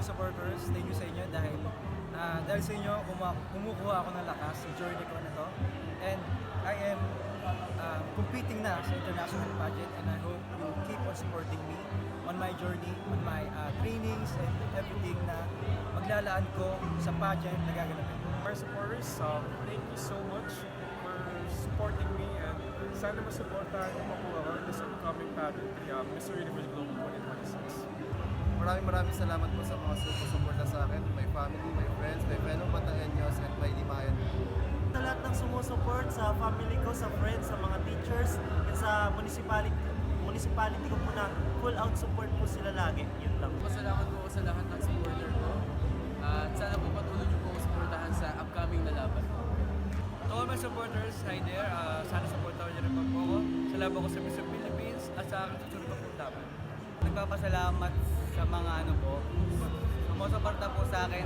supporters, thank you sa inyo dahil sa inyo kumukuha ako ng lakas sa journey ko na to. And I am competing na sa international pageant, and I hope you keep on supporting me on my journey, on my trainings and everything na maglalaan ko sa pageant na gaganapin. Our supporters, thank you so much for supporting me, and sana masuportahan niyo po ako in this upcoming pageant, the Mr. Universe Global 2026. Maraming salamat po sa mga sumusuporta sa akin, my family, my friends, my fellow Bataeños, and my Limayan. Sa lahat ng sumusuport, sa family ko, sa friends, sa mga teachers, at sa municipality ko po na full out support po sila lagi. Yun lang. Pasalamat po sa lahat ng supporter ko. At sana po patuloy niyo po ako supportahan sa upcoming na laban. To all my supporters, hi there. Sana supportahan niyo rin po ako sa laban ko sa Mr. Philippines at sa aking susunod na pong laban. Nagpapasalamat sa mga sumusuporta po sa akin.